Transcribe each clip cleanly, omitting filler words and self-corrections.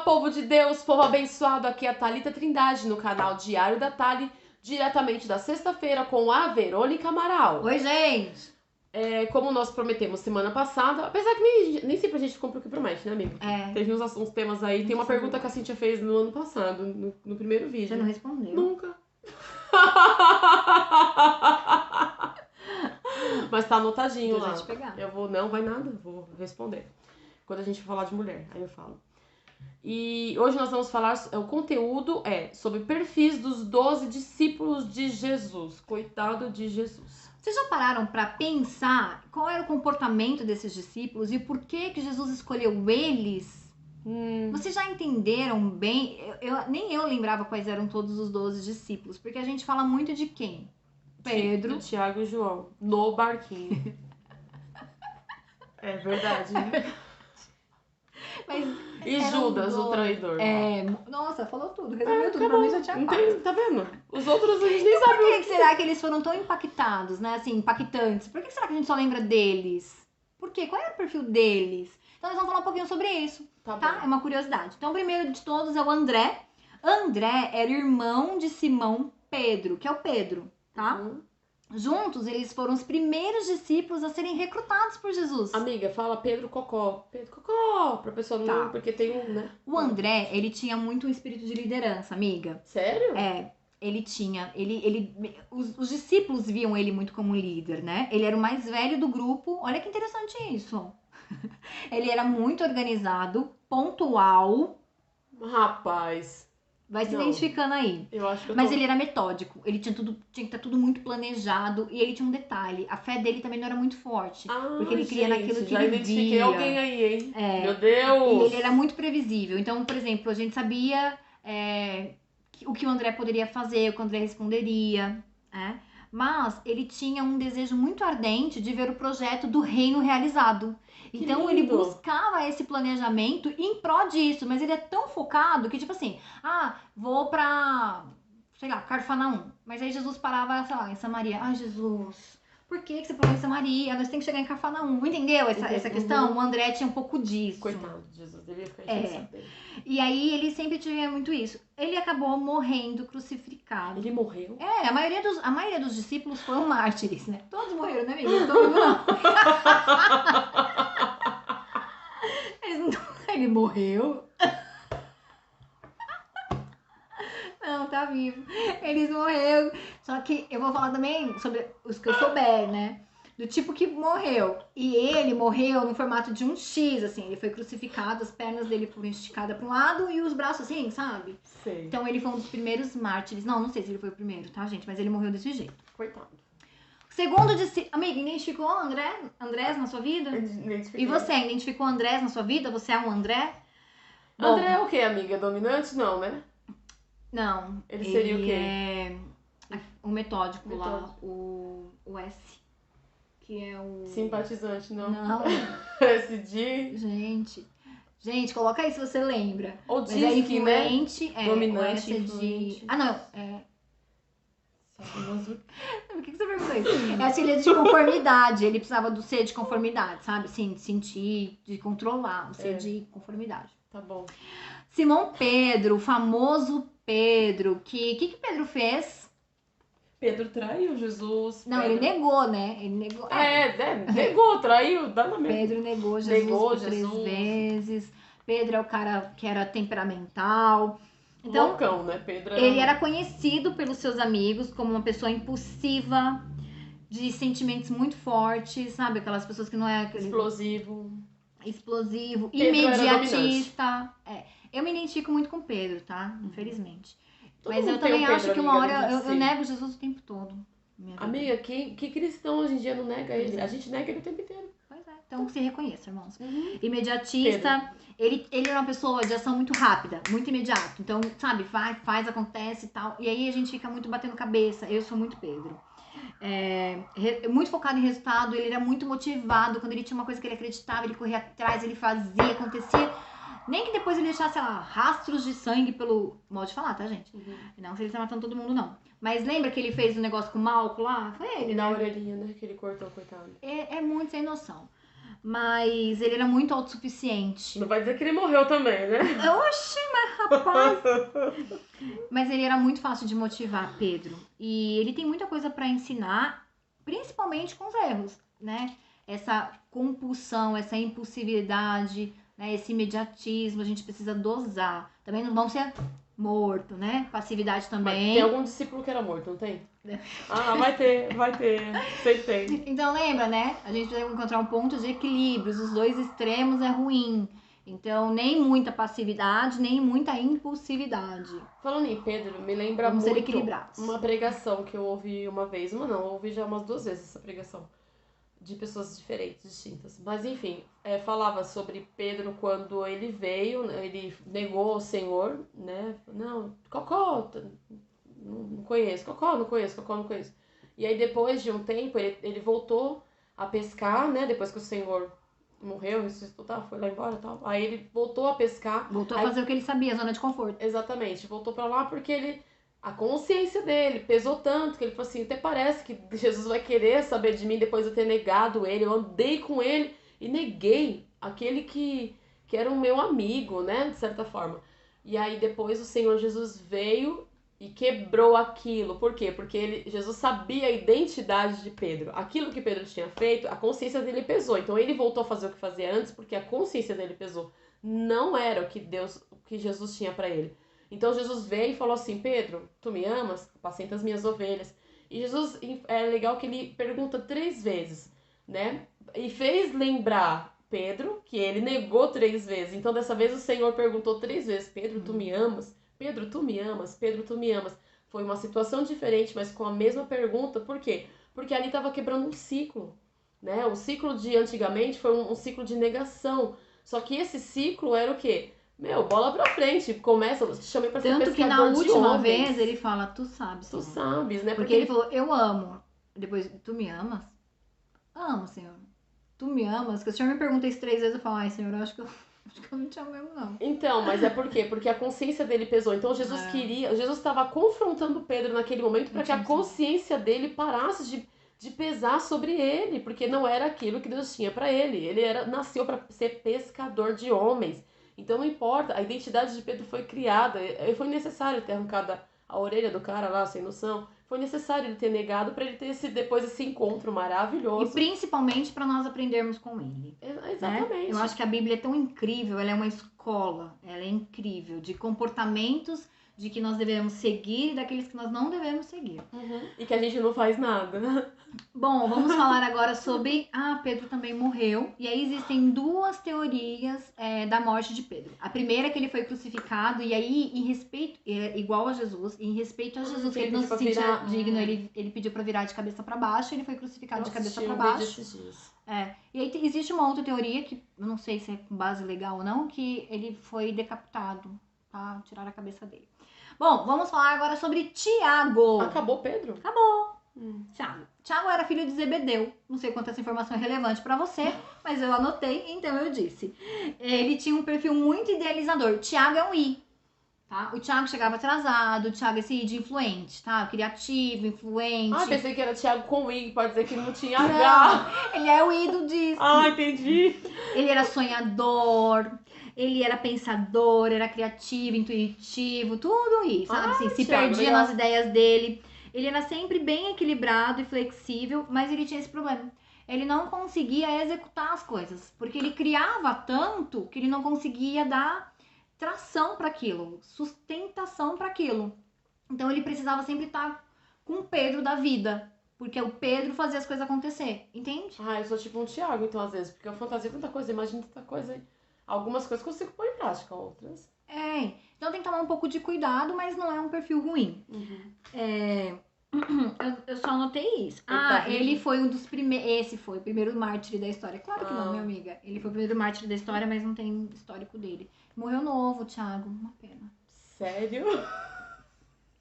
povo de Deus, povo abençoado, aqui é a Thalita Trindade no canal Diário da Thali, diretamente da sexta-feira com a Verônica Amaral. Oi, gente! Como nós prometemos semana passada, apesar que nem sempre a gente cumpre o que promete, né, amiga? Teve uns temas aí, tem uma pergunta que a Cíntia fez no ano passado, no primeiro vídeo. Você não respondeu? Nunca. Mas tá anotadinho lá. Eu vou, não vai nada, vou responder. Quando a gente falar de mulher, aí eu falo. E hoje nós vamos falar, o conteúdo é sobre perfis dos 12 discípulos de Jesus. Coitado de Jesus. Vocês já pararam para pensar qual era o comportamento desses discípulos e por que Jesus escolheu eles? Vocês já entenderam bem? Nem eu lembrava quais eram todos os 12 discípulos, porque a gente fala muito de quem? Pedro, do Tiago e João, no barquinho. É verdade, né? E Judas, o traidor. Nossa, falou tudo, resumiu tudo, pra mim já tinha quase. Tá vendo? Os outros a gente nem sabe. Por que será que eles foram tão impactados, né? Assim, impactantes? Por que será que a gente só lembra deles? Por quê? Qual era o perfil deles? Então nós vamos falar um pouquinho sobre isso, tá? É uma curiosidade. Então o primeiro de todos é o André. André era irmão de Simão Pedro, que é o Pedro, tá? Juntos, eles foram os primeiros discípulos a serem recrutados por Jesus. Amiga, fala Pedro Cocó. Pedro Cocó, pra pessoa não... Porque tem um, né? O André, ele tinha muito um espírito de liderança, amiga. Sério? Ele tinha... Os discípulos viam ele muito como líder, né? Ele era o mais velho do grupo. Olha que interessante isso. Ele era muito organizado, pontual. Rapaz... Vai se identificando aí. Eu acho que Mas ele era metódico. Ele tinha que estar tudo muito planejado. E ele tinha um detalhe. A fé dele também não era muito forte. Porque ele cria naquilo que já ele identifiquei via. Alguém aí, hein? Meu Deus! E ele era muito previsível. Então, por exemplo, a gente sabia o que o André poderia fazer, o que o André responderia. Mas ele tinha um desejo muito ardente de ver o projeto do reino realizado. Então ele buscava esse planejamento em prol disso, mas ele é tão focado que tipo assim, vou pra, sei lá, Carfanaum. Mas aí Jesus parava, sei lá, em Samaria. Jesus, por que você parou em Samaria? Nós temos que chegar em Carfanaum. Entendeu essa questão? O André tinha um pouco disso. Coitado de Jesus, devia ficar enchendo. E aí ele sempre tinha muito isso. Ele acabou morrendo crucificado. Ele morreu? A maioria dos discípulos foram mártires, né? Todos morreram, né, amiga? Não tô vivo, não. Ele morreu. Não, tá vivo. Eles morreram. Só que eu vou falar também sobre os que eu souber, né? Do tipo que morreu. E ele morreu no formato de um X, assim. Ele foi crucificado, as pernas dele foram esticadas para um lado e os braços assim, sabe? Sei. Então ele foi um dos primeiros mártires. Não sei se ele foi o primeiro, tá, gente? Mas ele morreu desse jeito. Coitado. Segundo discípulo... Amiga, identificou Andrés na sua vida? E você, identificou Andrés na sua vida? Você é um André? André é o quê, amiga? Dominante? Não, né? Não. Ele seria o quê? É o metódico lá, o S. Que é o... Simpatizante, não? Não. SD? Gente, coloca aí se você lembra. Ou mas é influente, né? Dominante, influente. Por que você perguntou isso? É a C de conformidade. Ele precisava do C de conformidade, sabe? Assim, de sentir, de controlar. O C de conformidade. Tá bom. Simão Pedro, o famoso Pedro. Que Pedro fez? Pedro traiu Jesus. Não, Pedro... ele negou, né? Ele negou. Negou, traiu, dá na mesma. Pedro negou Jesus 3 vezes. Pedro é o cara que era temperamental. Então, loucão, né? Pedro ele era conhecido pelos seus amigos como uma pessoa impulsiva, de sentimentos muito fortes, sabe? Aquelas pessoas que não é... Explosivo, Pedro imediatista. Eu me identifico muito com Pedro, tá? Infelizmente. Mas eu também acho que uma hora eu nego Jesus o tempo todo. Amiga, que cristão hoje em dia não nega ele? A gente nega ele o tempo inteiro. Pois é. Então se reconheça, irmãos. Imediatista. Ele é uma pessoa de ação muito rápida, muito imediato. Então, sabe, faz, acontece e tal. E aí a gente fica muito batendo cabeça. Eu sou muito Pedro. Muito focado em resultado. Ele era muito motivado. Quando ele tinha uma coisa que ele acreditava, ele corria atrás, ele fazia, acontecia. Nem que depois ele deixasse, sei lá, rastros de sangue pelo... Modo de falar, tá, gente? Não se ele tá matando todo mundo, não. Mas lembra que ele fez um negócio com o Malco lá? Foi ele, na orelhinha, né? Que ele cortou, coitado. É muito sem noção. Mas ele era muito autossuficiente. Não vai dizer que ele morreu também, né? Oxi, mas rapaz! Mas ele era muito fácil de motivar, Pedro. E ele tem muita coisa para ensinar, principalmente com os erros, né? Essa compulsão, essa impulsividade, né? Esse imediatismo, a gente precisa dosar. Também não vamos ser morto, né? Passividade também. Mas tem algum discípulo que era morto, não tem? Ah, vai ter. Sempre tem. Então lembra, né? A gente precisa encontrar um ponto de equilíbrio. Os dois extremos é ruim. Então, nem muita passividade, nem muita impulsividade. Falando em Pedro, me lembra Vamos muito ser equilibrados. Uma pregação que eu ouvi uma vez. Eu ouvi já umas 2 vezes essa pregação. De pessoas diferentes, distintas. Mas enfim, falava sobre Pedro quando ele veio, ele negou o Senhor, né? Não, Cocó, não conheço. Cocó, não conheço. E aí depois de um tempo, ele voltou a pescar, né? Depois que o Senhor morreu, ressuscitou, foi lá embora e tal. Aí ele voltou a pescar. Voltou a fazer o que ele sabia, zona de conforto. Exatamente, voltou pra lá porque a consciência dele pesou tanto que ele falou assim, até parece que Jesus vai querer saber de mim depois de eu ter negado ele. Eu andei com ele e neguei aquele que era o meu amigo, né? De certa forma. E aí depois o Senhor Jesus veio e quebrou aquilo. Por quê? Porque Jesus sabia a identidade de Pedro. Aquilo que Pedro tinha feito, a consciência dele pesou. Então ele voltou a fazer o que fazia antes porque a consciência dele pesou. Não era o que Jesus tinha pra ele. Então Jesus veio e falou assim, Pedro, tu me amas? Apacenta as minhas ovelhas. E Jesus, é legal que ele pergunta 3 vezes, né? E fez lembrar Pedro que ele negou 3 vezes. Então dessa vez o Senhor perguntou 3 vezes, Pedro, tu me amas? Pedro, tu me amas? Pedro, tu me amas? Foi uma situação diferente, mas com a mesma pergunta. Por quê? Porque ali estava quebrando um ciclo, né? O ciclo de antigamente foi um ciclo de negação. Só que esse ciclo era o quê? Bola pra frente, começa, te chamei pra ser pescador de homens. Tanto que na última vez ele fala, tu sabes, Senhor. Tu sabes, né? Porque ele falou, eu amo. Depois, tu me amas? Amo, Senhor. Tu me amas? Que o Senhor me pergunta isso 3 vezes, eu falo, ai, Senhor, eu acho que eu não te amo mesmo, não. Então, mas é por quê? Porque a consciência dele pesou. Então Jesus estava confrontando Pedro naquele momento para que a consciência dele parasse de pesar sobre ele, porque não era aquilo que Deus tinha para ele. Ele nasceu para ser pescador de homens. Então não importa, a identidade de Pedro foi criada, foi necessário ter arrancado a orelha do cara lá, sem noção. Foi necessário ele ter negado para ele ter depois esse encontro maravilhoso. E principalmente para nós aprendermos com ele. Exatamente. Né? Eu acho que a Bíblia é tão incrível, ela é uma escola, ela é incrível, de comportamentos de que nós devemos seguir e daqueles que nós não devemos seguir. E que a gente não faz nada. Bom, vamos falar agora sobre... Pedro também morreu. E aí existem 2 teorias da morte de Pedro. A primeira é que ele foi crucificado e aí, em respeito... igual a Jesus, em respeito a Jesus, que ele não se sentia digno, ele pediu pra virar de cabeça pra baixo e ele foi crucificado de cabeça pra baixo. E aí existe uma outra teoria, que eu não sei se é com base legal ou não, que ele foi decapitado pra tirar a cabeça dele. Bom, vamos falar agora sobre Tiago. Acabou, Pedro? Acabou. Tiago era filho de Zebedeu. Não sei quanto essa informação é relevante pra você, mas eu anotei, então eu disse. Ele tinha um perfil muito idealizador. Tiago é um I, tá? O Tiago chegava atrasado, o Tiago é esse I de influente, tá? Criativo, influente. Pensei que era Tiago com I, pode dizer que não tinha H. Ele é o I do disco. Entendi. Ele era sonhador. Ele era pensador, era criativo, intuitivo, tudo isso, sabe? Assim, se perdia nas ideias dele. Ele era sempre bem equilibrado e flexível, mas ele tinha esse problema. Ele não conseguia executar as coisas, porque ele criava tanto que ele não conseguia dar tração para aquilo, sustentação para aquilo. Então ele precisava sempre estar com o Pedro da vida, porque o Pedro fazia as coisas acontecer, entende? Eu sou tipo um Tiago, então, às vezes, porque eu fantasia tanta coisa, imagino tanta coisa aí. Algumas coisas consigo pôr em prática, outras. Então tem que tomar um pouco de cuidado, mas não é um perfil ruim. Eu só anotei isso. Ele foi um dos primeiros. Esse foi o primeiro mártir da história. Claro que não, minha amiga. Ele foi o primeiro mártir da história, mas não tem histórico dele. Morreu novo, Thiago. Uma pena. Sério?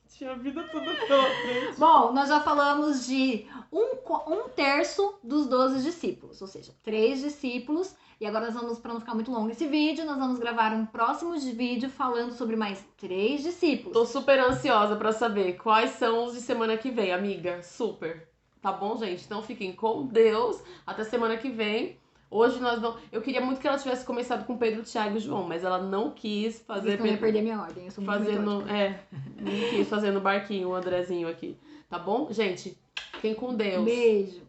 Tinha a vida toda pela frente. Bom, nós já falamos de um terço dos 12 discípulos, ou seja, 3 discípulos. E agora nós vamos, para não ficar muito longo esse vídeo, nós vamos gravar um próximo vídeo falando sobre mais 3 discípulos. Tô super ansiosa pra saber quais são os de semana que vem, amiga. Super. Tá bom, gente? Então fiquem com Deus. Até semana que vem. Hoje nós não... Eu queria muito que ela tivesse começado com Pedro, Thiago e João, mas ela não quis fazer... Eu ia perder minha ordem, eu sou muito fazendo, não quis fazer no barquinho o Andrezinho aqui. Tá bom? Gente, fiquem com Deus. Beijo.